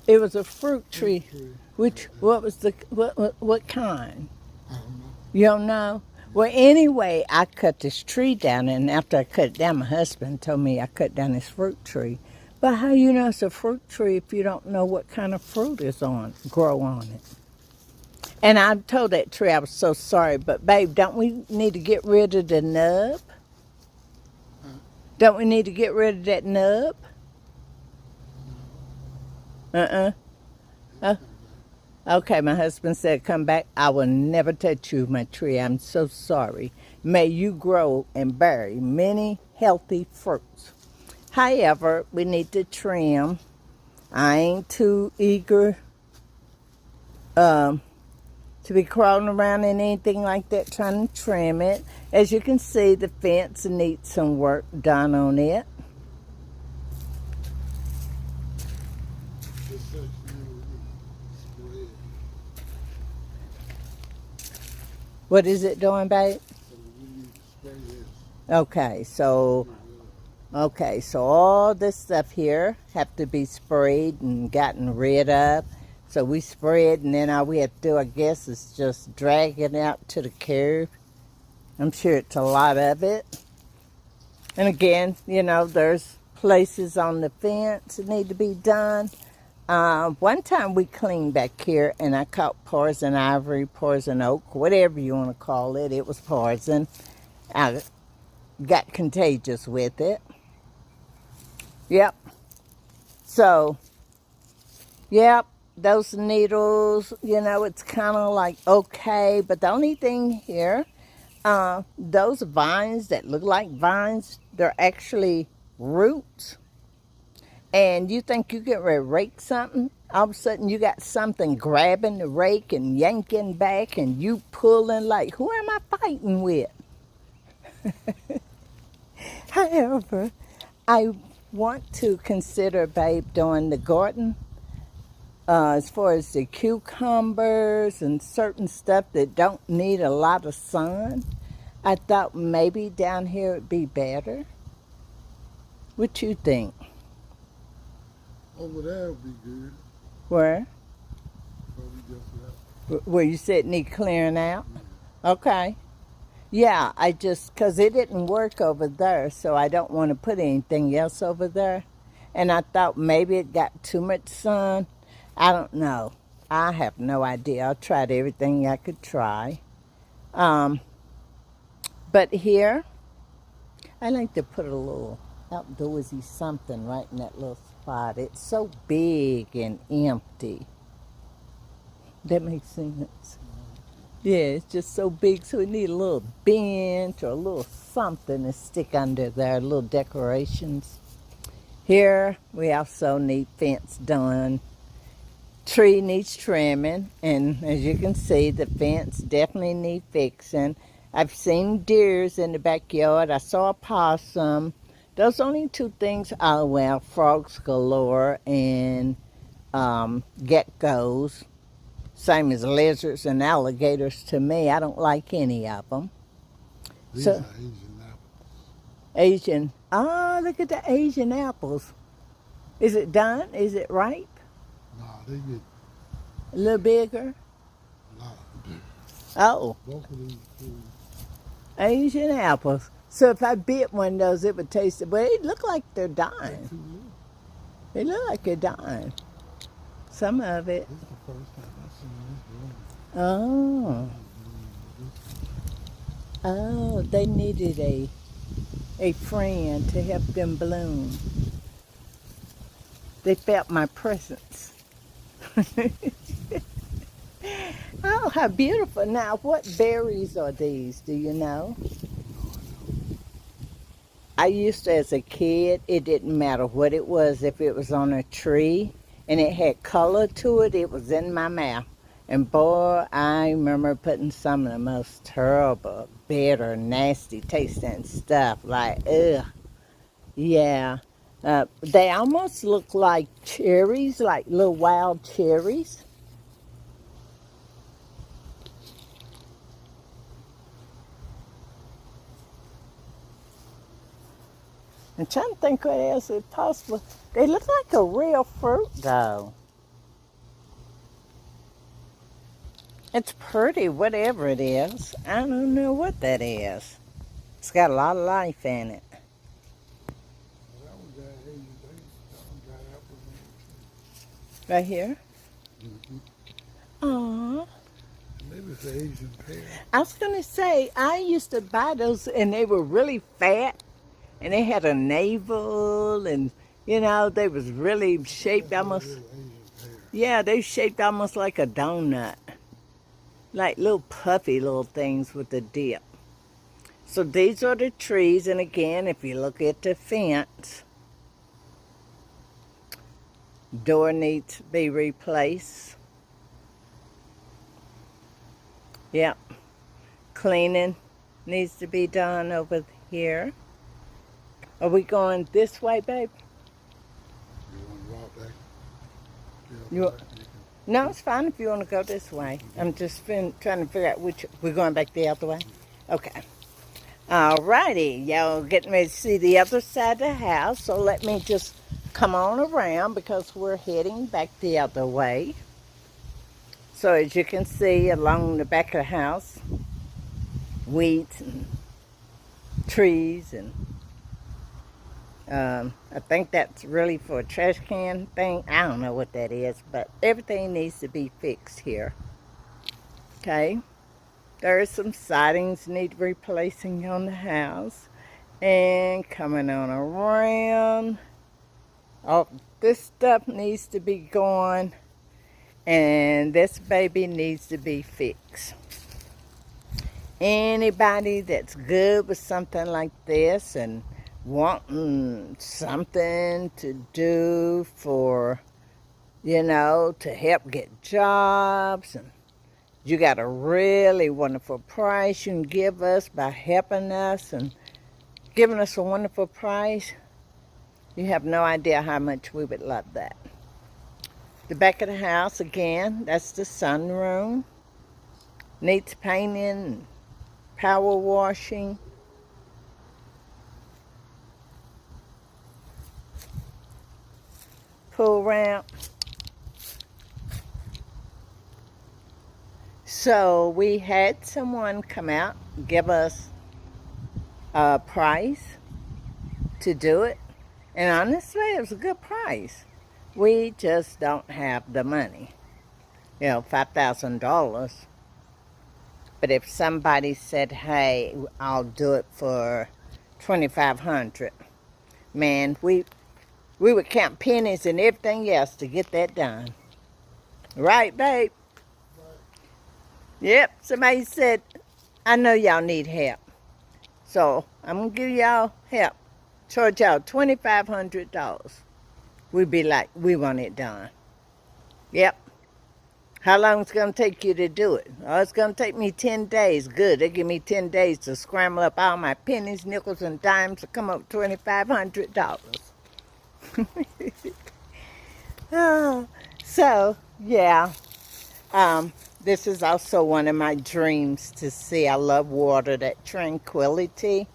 It was a fruit tree. What was what kind? I don't know. You don't know? Well, anyway, I cut this tree down, and after I cut it down, my husband told me I cut down this fruit tree. But how you know it's a fruit tree if you don't know what kind of fruit is grow on it? And I told that tree I was so sorry, but babe, don't we need to get rid of the nub? Don't we need to get rid of that nub? Okay, my husband said, come back. I will never touch you, my tree. I'm so sorry. May you grow and bear many healthy fruits. However, we need to trim. I ain't too eager to be crawling around in anything like that trying to trim it. As you can see, the fence needs some work done on it. What is it doing, babe? Okay, so all this stuff here have to be sprayed and gotten rid of. So we spray it, and then all we have to do, I guess, is just drag it out to the curb. I'm sure it's a lot of it. And again, there's places on the fence that need to be done. One time we cleaned back here and I caught poison ivy, poison oak, whatever you want to call it. It was poison. I got contagious with it. Yep. So, yep, those needles, it's kind of like okay. But the only thing here, those vines that look like vines, they're actually roots. And you think you get ready to rake something? all of a sudden you got something grabbing the rake and yanking back and you pulling like, who am I fighting with? However, I want to consider, babe, doing the garden as far as the cucumbers and certain stuff that don't need a lot of sun. I thought maybe down here it'd be better. What you think? Over there would be good. Where? But we just left. Where you said need clearing out? Okay. Yeah, I just, because it didn't work over there, so I don't want to put anything else over there. And I thought maybe it got too much sun. I don't know. I have no idea. I tried everything I could try. But here, I like to put a little outdoorsy something right in that little spot. It's so big and empty. That makes sense. Yeah, it's just so big, so we need a little bench or a little something to stick under there, little decorations. Here, we also need fence done. Tree needs trimming, and as you can see, the fence definitely needs fixing. I've seen deers in the backyard. I saw a possum. Those only two things. Oh, well, frogs galore and geckos. Same as lizards and alligators to me. I don't like any of them. These So, are Asian apples. Asian. Oh, look at the Asian apples. Is it done? Is it ripe? Nah, they get A little bigger? a lot bigger. Oh, Both of these foods. Asian apples. So if I bit one of those, it would taste it. But they look like they're dying. Too little. They look like they're dying. Some of it. This is the first time I've seen this Oh. bloom. Oh, they needed a friend to help them bloom. They felt my presence. Oh, how beautiful. Now, what berries are these? Do you know? I used to, as a kid, it didn't matter what it was. If it was on a tree and it had color to it, it was in my mouth. And boy, I remember putting some of the most terrible, bitter, nasty tasting stuff. Like, ugh. Yeah. They almost look like cherries, like little wild cherries. I'm trying to think what else is possible. They look like a real fruit, though. It's pretty, whatever it is. I don't know what that is. It's got a lot of life in it. That one got Asian things. That one got apples in it. Right here? Mm-hmm. Aww. Maybe it's an Asian pear. I was going to say, I used to buy those, and they were really fat, and they had a navel, and, you know, they was really shaped almost, Real Asian pear. yeah, they shaped almost like a donut. Like little puffy little things with the dip. So these are the trees, and again, if you look at the fence, door needs to be replaced. Yep. Cleaning needs to be done over here. Are we going this way, babe? You want to walk back? You want- No, it's fine if you want to go this way. I'm just trying to figure out which. We're going back the other way? Okay. Alrighty. Y'all getting ready to see the other side of the house. So let me just come on around because we're heading back the other way. So as you can see along the back of the house, weeds and trees and I think that's really for a trash can thing. I don't know what that is, but everything needs to be fixed here. Okay. There are some sidings need replacing on the house. And coming on around. Oh, this stuff needs to be gone. And this baby needs to be fixed. Anybody that's good with something like this and wanting something to do for you know, to help get jobs. And you got a really wonderful price you can give us by helping us and giving us a wonderful price. You have no idea how much we would love that. The back of the house, again, that's the sunroom. Needs painting, power washing. Pool ramp. So we had someone come out, give us a price to do it. And honestly, it was a good price. We just don't have the money. You know, $5,000. But if somebody said, hey, I'll do it for $2,500, man, we would count pennies and everything else to get that done. Right, babe? Yep, somebody said, I know y'all need help. So I'm going to give y'all help. Charge y'all $2,500. We'd be like, we want it done. Yep. How long it's going to take you to do it? Oh, it's going to take me 10 days. Good. They give me 10 days to scramble up all my pennies, nickels, and dimes to come up with $2,500. Oh, so, yeah. This is also one of my dreams to see. I love water, that tranquility.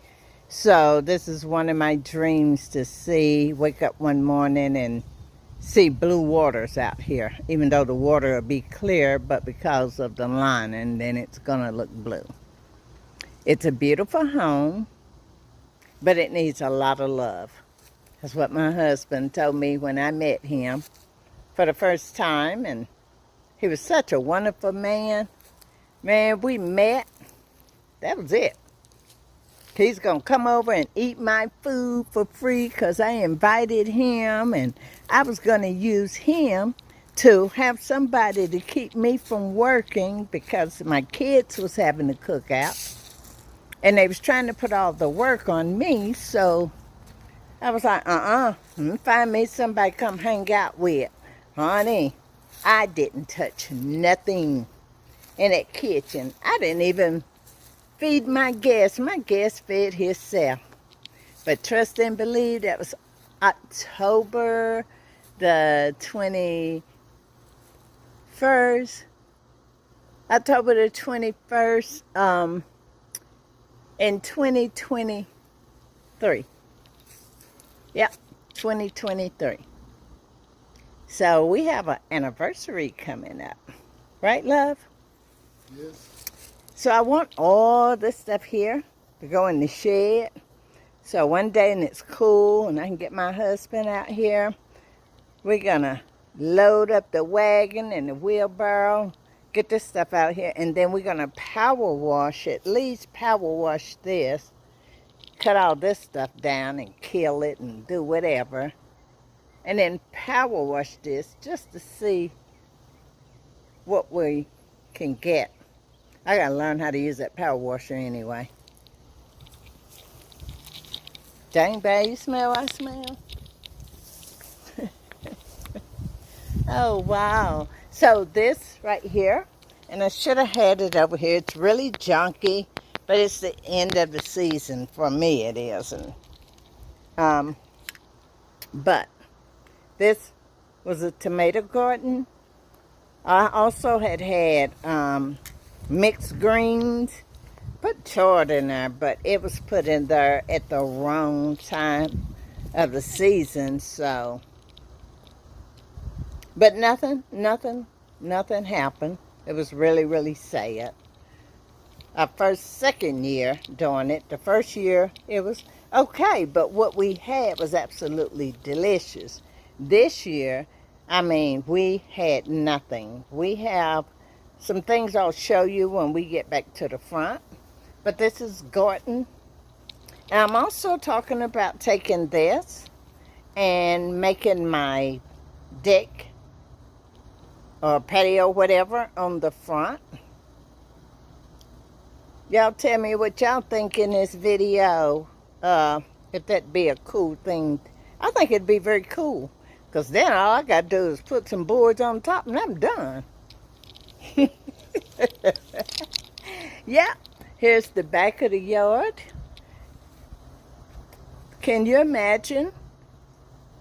So this is one of my dreams to see, wake up one morning and see blue waters out here. Even though the water will be clear, but because of the lining, then it's going to look blue. It's a beautiful home, but it needs a lot of love. That's what my husband told me when I met him for the first time, and he was such a wonderful man. Man, we met. That was it. He's going to come over and eat my food for free because I invited him, and I was going to use him to have somebody to keep me from working because my kids was having a cookout, and they was trying to put all the work on me. So I was like, find me somebody come hang out with. Honey, I didn't touch nothing in that kitchen. I didn't even feed my guest. My guest fed himself. But trust and believe, that was October the 21st. October the 21st, in 2023. Yep, 2023. So we have an anniversary coming up. Right, love? Yes. So I want all this stuff here to go in the shed. So one day when it's cool and I can get my husband out here, we're going to load up the wagon and the wheelbarrow, get this stuff out here, and then we're going to power wash, at least power wash this, cut all this stuff down and kill it and do whatever, and then power wash this just to see what we can get. I gotta learn how to use that power washer anyway. Dang, babe, you smell what I smell? Oh, wow. So this right here, and I should have had it over here. It's really junky, but it's the end of the season. For me, it is. And, but this was a tomato garden. I also had mixed greens. Put chard in there, but it was put in there at the wrong time of the season, so. But nothing happened. It was really, really sad. Our second year doing it. The first year, it was okay, but what we had was absolutely delicious. This year, I mean, we had nothing. We have some things I'll show you when we get back to the front. But this is garden. And I'm also talking about taking this and making my deck or patio, whatever, on the front. Y'all tell me what y'all think in this video, if that'd be a cool thing. I think it'd be very cool Because then all I got to do is put some boards on top and I'm done. Yeah, here's the back of the yard. Can you imagine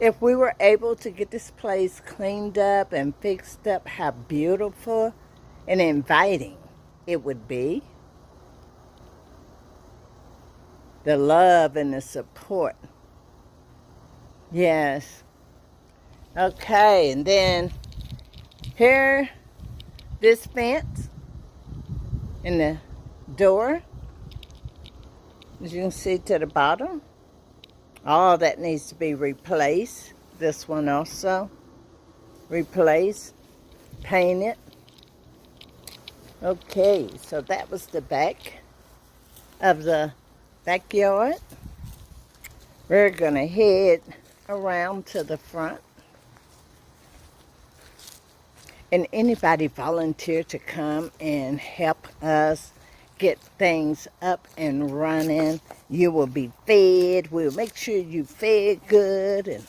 if we were able to get this place cleaned up and fixed up, how beautiful and inviting it would be? The love and the support. Yes. Okay, and then here, this fence and the door, as you can see to the bottom, all that needs to be replaced. This one also replaced, painted. Okay, so that was the back of the backyard. We're gonna head around to the front. And anybody volunteer to come and help us get things up and running, you will be fed. We'll make sure you fed good. And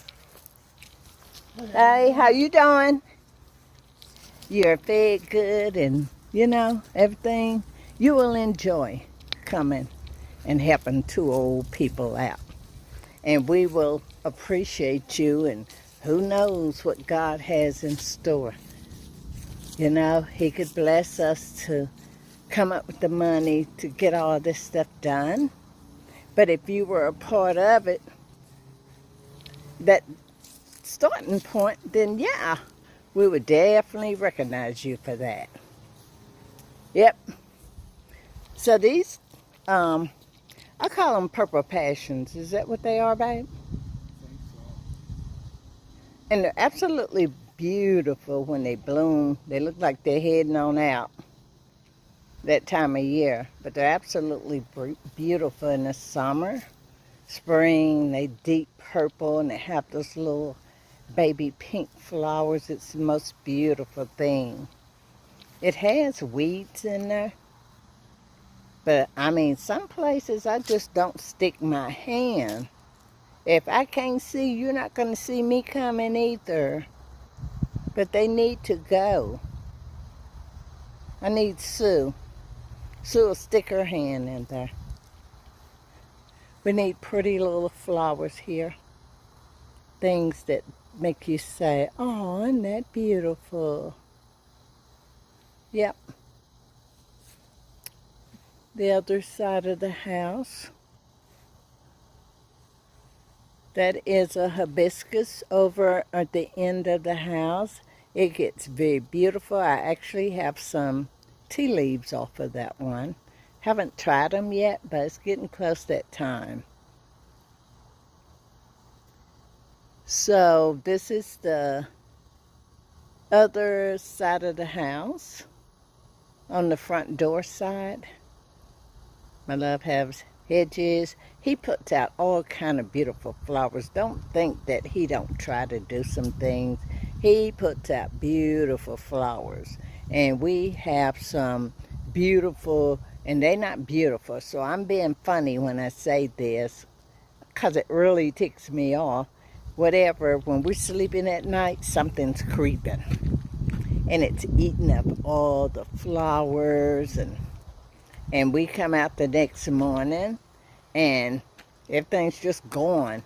hey, how you doing? You're fed good, and you know, everything. You will enjoy coming and helping two old people out. And we will appreciate you, and who knows what God has in store. You know, he could bless us to come up with the money to get all this stuff done. But if you were a part of it, that starting point, then yeah, we would definitely recognize you for that. Yep. So these, I call them purple passions. Is that what they are, babe? And they're absolutely beautiful when they bloom. They look like they're heading on out that time of year. But they're absolutely beautiful in the summer. Spring, they deep purple, and they have those little baby pink flowers. It's the most beautiful thing. It has weeds in there. But, I mean, some places I just don't stick my hand. If I can't see, you're not going to see me coming either. But they need to go. I need Sue. Sue will stick her hand in there. We need pretty little flowers here. Things that make you say, oh, isn't that beautiful? Yep. The other side of the house. That is a hibiscus over at the end of the house. It gets very beautiful. I actually have some tea leaves off of that one. Haven't tried them yet, but it's getting close that time. So this is the other side of the house on the front door side. My love has hedges. He puts out all kind of beautiful flowers. Don't think that he don't try to do some things. He puts out beautiful flowers. And we have some beautiful, and they're not beautiful, so I'm being funny when I say this, because it really ticks me off. Whatever, when we're sleeping at night, something's creeping. And it's eating up all the flowers, and we come out the next morning, and everything's just gone,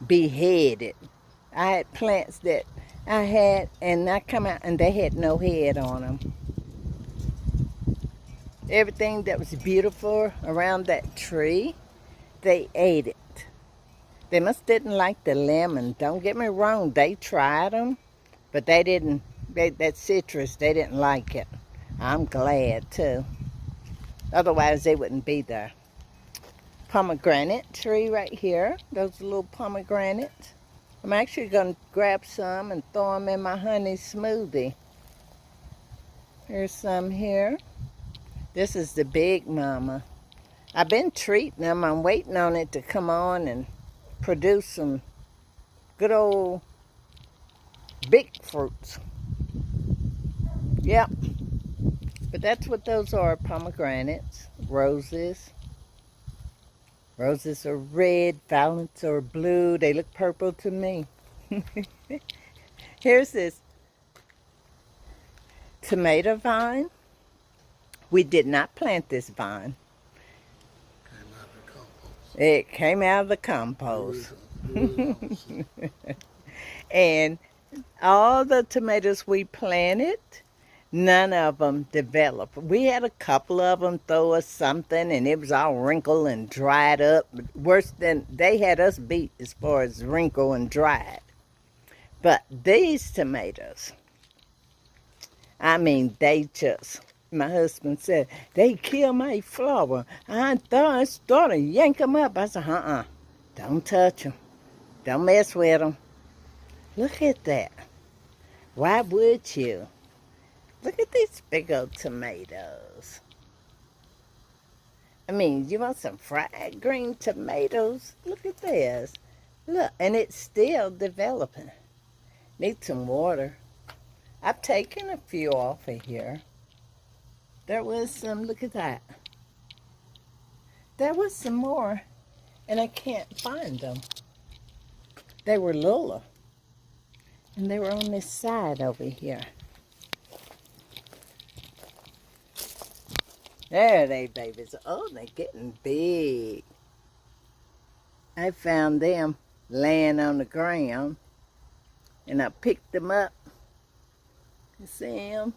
beheaded. I had plants that I had, and I come out, and they had no head on them. Everything that was beautiful around that tree, they ate it. They must didn't like the lemon. Don't get me wrong, they tried them, but they didn't, that citrus, they didn't like it. I'm glad too. Otherwise, they wouldn't be there. Pomegranate tree right here. Those little pomegranates. I'm actually going to grab some and throw them in my honey smoothie. Here's some here. This is the big mama. I've been treating them. I'm waiting on it to come on and produce some good old big fruits. Yep. But that's what those are, pomegranates, roses. Roses are red, violets are blue. They look purple to me. Here's this tomato vine. We did not plant this vine. Came out of the compost. It came out of the compost. And all the tomatoes we planted, none of them developed. We had a couple of them throw us something, and it was all wrinkled and dried up. Worse than they had us beat as far as wrinkle and dried. But these tomatoes, I mean, they just, my husband said, they kill my flower. I started to yank them up. I said, don't touch them. Don't mess with them. Look at that. Why would you? Look at these big old tomatoes. I mean, you want some fried green tomatoes? Look at this. Look, and it's still developing. Need some water. I've taken a few off of here. There was some, look at that. There was some more, and I can't find them. They were little, and they were on this side over here. There they babies. Oh, they're getting big. I found them laying on the ground, and I picked them up. You see them?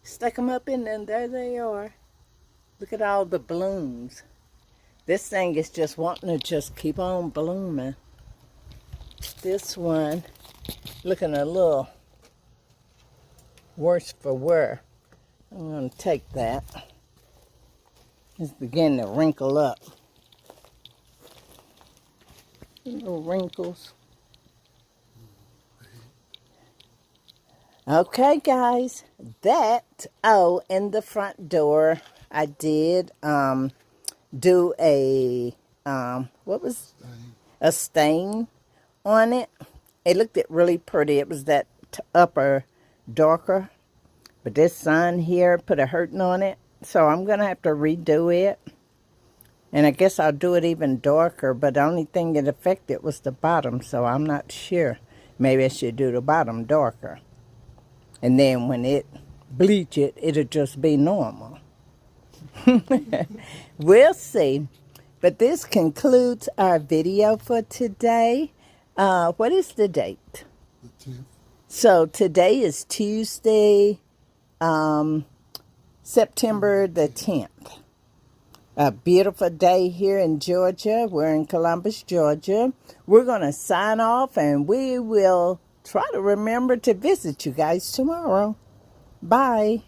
Stuck them up in there, and there they are. Look at all the blooms. This thing is just wanting to just keep on blooming. This one looking a little worse for wear. I'm going to take that. It's beginning to wrinkle up. Little wrinkles. Okay, guys. In the front door, I did do a, a stain on it. It looked really pretty. It was that upper darker. But this sign here put a hurting on it. So I'm going to have to redo it. And I guess I'll do it even darker. But the only thing that affected was the bottom. So I'm not sure. Maybe I should do the bottom darker. And then when it bleach it, it'll just be normal. We'll see. But this concludes our video for today. What is the date? The 10th. So today is Tuesday, September the 10th. A beautiful day here in Georgia. We're in Columbus, Georgia. We're going to sign off, and we will try to remember to visit you guys tomorrow. Bye.